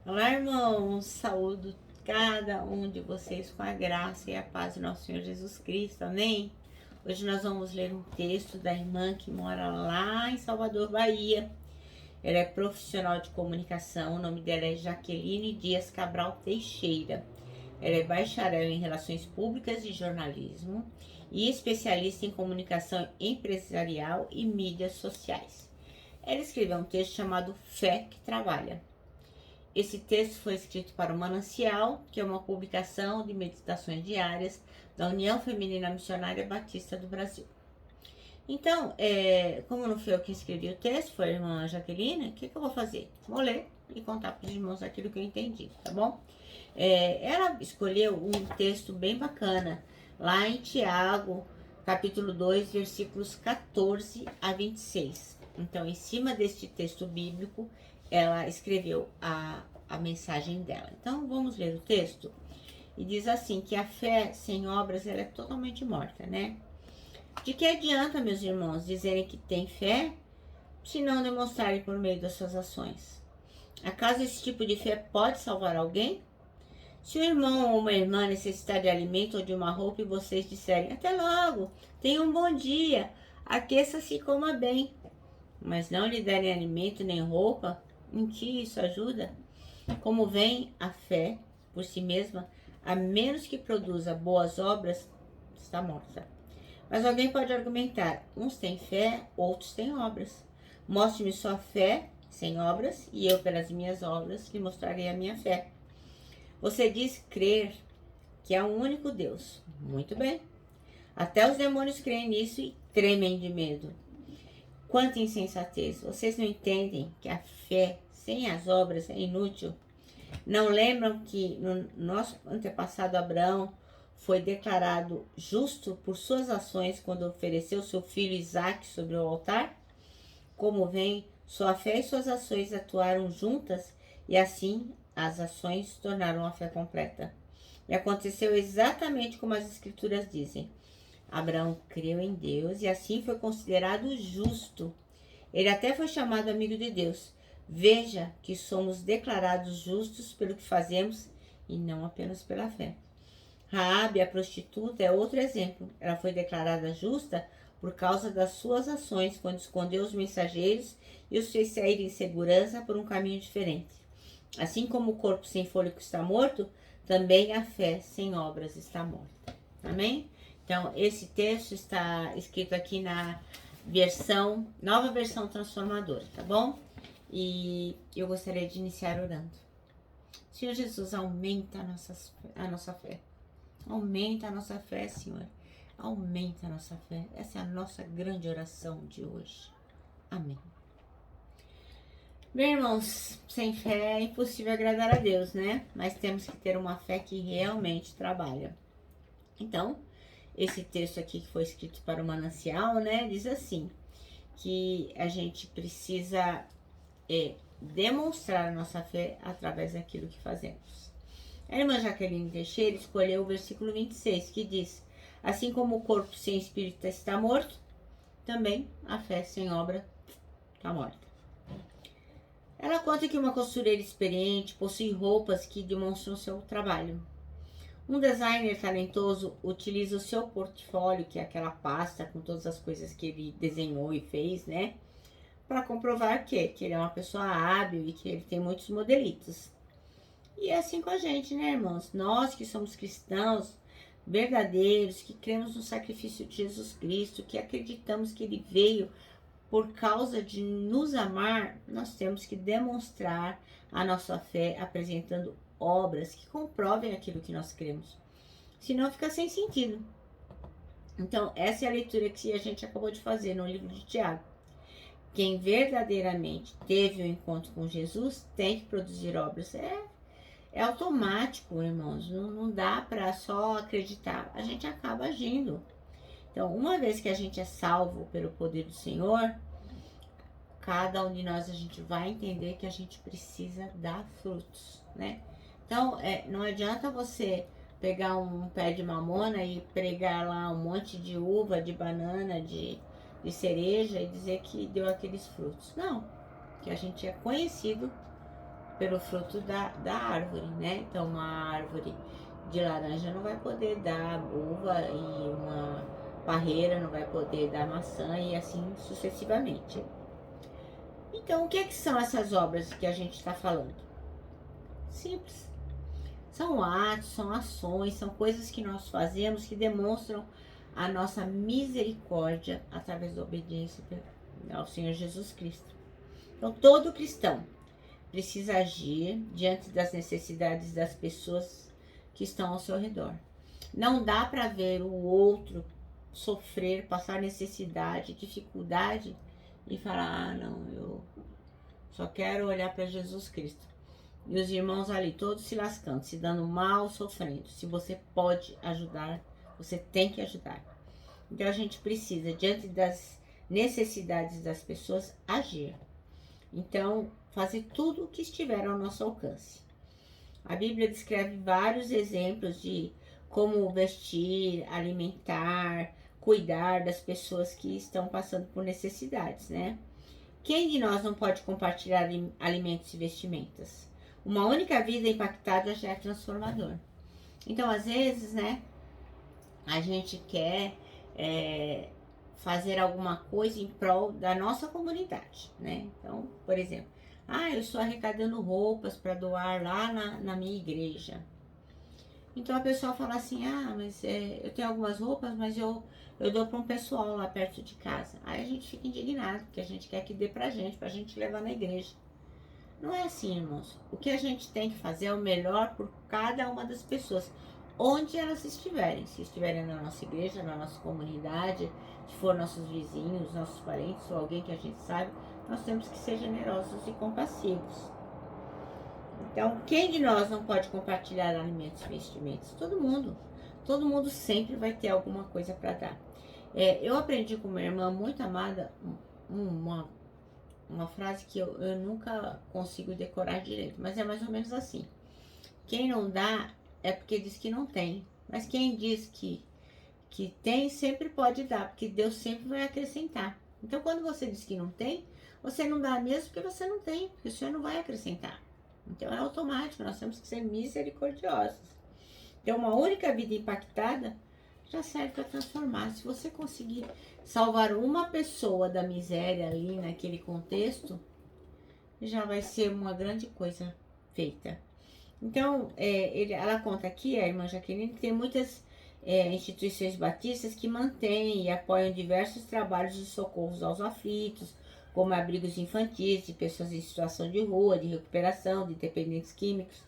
Olá, irmãos, saúdo cada um de vocês com a graça e a paz do nosso Senhor Jesus Cristo, amém? Hoje nós vamos ler um texto da irmã que mora lá em Salvador, Bahia. Ela é profissional de comunicação, o nome dela é Jaqueline Dias Cabral Teixeira. Ela é bacharel em Relações Públicas e Jornalismo e especialista em comunicação empresarial e mídias sociais. Ela escreveu um texto chamado Fé que Trabalha. Esse texto foi escrito para o Manancial, que é uma publicação de meditações diárias da União Feminina Missionária Batista do Brasil. Então, como não foi eu que escrevi o texto, foi a irmã Jaqueline, o que eu vou fazer? Vou ler e contar para os irmãos aquilo que eu entendi, tá bom? Ela escolheu um texto bem bacana, lá em Tiago, capítulo 2, versículos 14 a 26. Então, em cima deste texto bíblico, ela escreveu a mensagem dela. Então, vamos ler o texto. E diz assim, que a fé sem obras, ela é totalmente morta, né? De que adianta, meus irmãos, dizerem que têm fé, se não demonstrarem por meio das suas ações? Acaso esse tipo de fé pode salvar alguém? Se um irmão ou uma irmã necessitar de alimento ou de uma roupa e vocês disserem, até logo, tenha um bom dia, aqueça-se e coma bem, mas não lhe derem alimento nem roupa, em que isso ajuda? Como vem a fé por si mesma, a menos que produza boas obras, está morta. Mas alguém pode argumentar, uns têm fé, outros têm obras. Mostre-me sua fé sem obras, e eu pelas minhas obras lhe mostrarei a minha fé. Você diz crer que há um único Deus. Muito bem. Até os demônios creem nisso e tremem de medo. Quanta insensatez! Vocês não entendem que a fé sem as obras é inútil? Não lembram que no nosso antepassado Abraão foi declarado justo por suas ações quando ofereceu seu filho Isaque sobre o altar? Como vem, sua fé e suas ações atuaram juntas e assim as ações tornaram a fé completa. E aconteceu exatamente como as escrituras dizem. Abraão creu em Deus e assim foi considerado justo. Ele até foi chamado amigo de Deus. Veja que somos declarados justos pelo que fazemos e não apenas pela fé. Raabe, a prostituta, é outro exemplo. Ela foi declarada justa por causa das suas ações, quando escondeu os mensageiros e os fez sair em segurança por um caminho diferente. Assim como o corpo sem fôlego está morto, também a fé sem obras está morta. Amém? Então, esse texto está escrito aqui na nova versão transformadora, tá bom? E eu gostaria de iniciar orando. Senhor Jesus, aumenta a nossa fé. Aumenta a nossa fé, Senhor. Aumenta a nossa fé. Essa é a nossa grande oração de hoje. Amém. Meus irmãos, sem fé é impossível agradar a Deus, né? Mas temos que ter uma fé que realmente trabalha. Então, esse texto aqui que foi escrito para o Manancial, né? Diz assim, que a gente precisa demonstrar a nossa fé através daquilo que fazemos. A irmã Jaqueline Teixeira escolheu o versículo 26, que diz, assim como o corpo sem espírito está morto, também a fé sem obra está morta. Ela conta que uma costureira experiente possui roupas que demonstram seu trabalho. Um designer talentoso utiliza o seu portfólio, que é aquela pasta com todas as coisas que ele desenhou e fez, né? Para comprovar que ele é uma pessoa hábil e que ele tem muitos modelitos. E é assim com a gente, né, irmãos? Nós que somos cristãos verdadeiros, que cremos no sacrifício de Jesus Cristo, que acreditamos que ele veio por causa de nos amar, nós temos que demonstrar a nossa fé apresentando obras que comprovem aquilo que nós cremos. Senão fica sem sentido. Então, essa é a leitura que a gente acabou de fazer no livro de Tiago. Quem verdadeiramente teve o encontro com Jesus tem que produzir obras. É automático, irmãos. Não dá para só acreditar. A gente acaba agindo. Então, uma vez que a gente é salvo pelo poder do Senhor, cada um de nós a gente vai entender que a gente precisa dar frutos, né? Então, não adianta você pegar um pé de mamona e pregar lá um monte de uva, de banana, de cereja e dizer que deu aqueles frutos. Não, que a gente é conhecido pelo fruto da árvore, né? Então, uma árvore de laranja não vai poder dar uva e uma parreira não vai poder dar maçã e assim sucessivamente. Então, o que é que são essas obras que a gente está falando? Simples. São atos, são ações, são coisas que nós fazemos que demonstram a nossa misericórdia através da obediência ao Senhor Jesus Cristo. Então, todo cristão precisa agir diante das necessidades das pessoas que estão ao seu redor. Não dá para ver o outro sofrer, passar necessidade, dificuldade e falar: ah, não, eu só quero olhar para Jesus Cristo. E os irmãos ali todos se lascando, se dando mal, sofrendo. Se você pode ajudar, você tem que ajudar. Então a gente precisa, diante das necessidades das pessoas, agir. Então, fazer tudo o que estiver ao nosso alcance. A Bíblia descreve vários exemplos de como vestir, alimentar, cuidar das pessoas que estão passando por necessidades, né? Quem de nós não pode compartilhar alimentos e vestimentas? Uma única vida impactada já é transformador. Então, às vezes, né, a gente quer fazer alguma coisa em prol da nossa comunidade, né? Então, por exemplo, eu estou arrecadando roupas para doar lá na minha igreja. Então a pessoa fala assim: mas eu tenho algumas roupas, mas eu dou para um pessoal lá perto de casa. Aí a gente fica indignado, porque a gente quer que dê pra gente levar na igreja. Não é assim, irmãos. O que a gente tem que fazer é o melhor por cada uma das pessoas, onde elas estiverem. Se estiverem na nossa igreja, na nossa comunidade, se for nossos vizinhos, nossos parentes ou alguém que a gente sabe, nós temos que ser generosos e compassivos. Então, quem de nós não pode compartilhar alimentos e vestimentos? Todo mundo. Todo mundo sempre vai ter alguma coisa para dar. Eu aprendi com uma irmã muito amada uma frase que eu nunca consigo decorar direito, mas é mais ou menos assim: quem não dá é porque diz que não tem, mas quem diz que tem sempre pode dar, porque Deus sempre vai acrescentar. Então, quando você diz que não tem, você não dá mesmo porque você não tem, porque o Senhor não vai acrescentar. Então é automático, nós temos que ser misericordiosos. Então, uma única vida impactada já serve para transformar. Se você conseguir salvar uma pessoa da miséria ali naquele contexto, já vai ser uma grande coisa feita. Então, ela conta aqui, a irmã Jaqueline, que tem muitas instituições batistas que mantêm e apoiam diversos trabalhos de socorros aos aflitos, como abrigos infantis de pessoas em situação de rua, de recuperação, de dependentes químicos.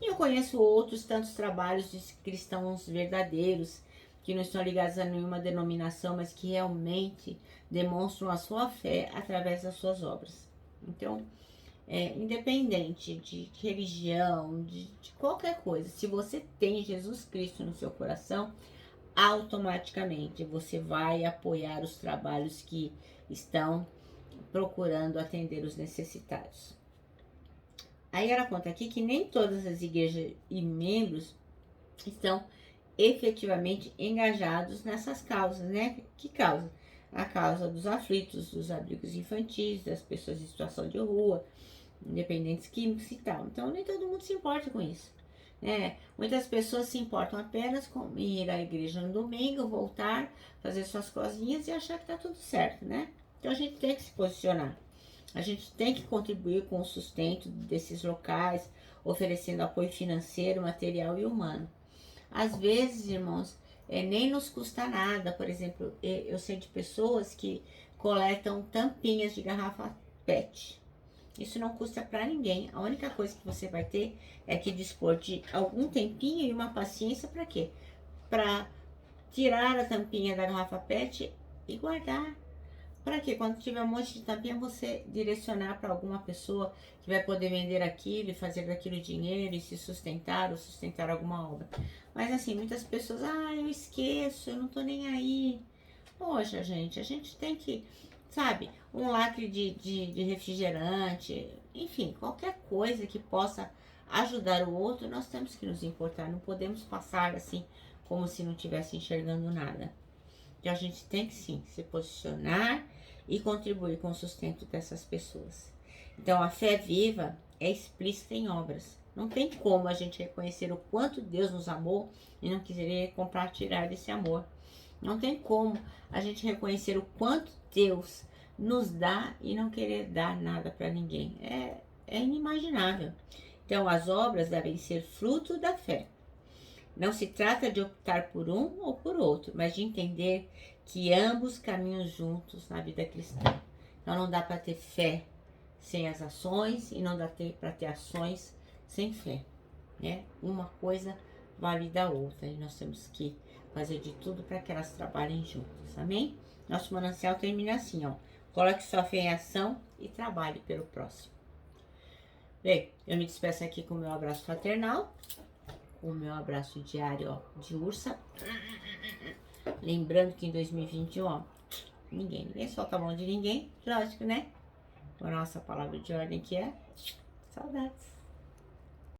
E eu conheço outros tantos trabalhos de cristãos verdadeiros, que não estão ligados a nenhuma denominação, mas que realmente demonstram a sua fé através das suas obras. Então, independente de religião, de qualquer coisa, se você tem Jesus Cristo no seu coração, automaticamente você vai apoiar os trabalhos que estão procurando atender os necessitados. Aí ela conta aqui que nem todas as igrejas e membros estão efetivamente engajados nessas causas, né? Que causa? A causa dos aflitos, dos abrigos infantis, das pessoas em situação de rua, independentes químicos e tal. Então nem todo mundo se importa com isso, né? Muitas pessoas se importam apenas com ir à igreja no domingo, voltar, fazer suas coisinhas e achar que tá tudo certo, né? Então a gente tem que se posicionar. A gente tem que contribuir com o sustento desses locais, oferecendo apoio financeiro, material e humano. Às vezes, irmãos, nem nos custa nada. Por exemplo, eu sei de pessoas que coletam tampinhas de garrafa PET. Isso não custa para ninguém. A única coisa que você vai ter é que dispor de algum tempinho e uma paciência para quê? Para tirar a tampinha da garrafa PET e guardar. Para que quando tiver um monte de tampinha, você direcionar para alguma pessoa que vai poder vender aquilo e fazer daquilo dinheiro e se sustentar ou sustentar alguma obra. Mas assim, muitas pessoas, eu esqueço, eu não tô nem aí. Poxa, gente, a gente tem que, sabe, um lacre de refrigerante, enfim, qualquer coisa que possa ajudar o outro, nós temos que nos importar. Não podemos passar assim, como se não estivesse enxergando nada. Então a gente tem que sim se posicionar e contribuir com o sustento dessas pessoas. Então a fé viva é explícita em obras. Não tem como a gente reconhecer o quanto Deus nos amou e não querer compartilhar desse amor. Não tem como a gente reconhecer o quanto Deus nos dá e não querer dar nada para ninguém. É inimaginável. Então, as obras devem ser fruto da fé. Não se trata de optar por um ou por outro, mas de entender que ambos caminham juntos na vida cristã. Então, não dá para ter fé sem as ações e não dá para ter ações sem fé, né? Uma coisa vale da outra e nós temos que fazer de tudo para que elas trabalhem juntas, amém? Nosso manancial termina assim, ó. Coloque sua fé em ação e trabalhe pelo próximo. Bem, eu me despeço aqui com o meu abraço fraternal, com o meu abraço diário, ó, de ursa. Lembrando que em 2021, ó, ninguém solta a mão de ninguém, lógico, né? A nossa palavra de ordem que é saudades.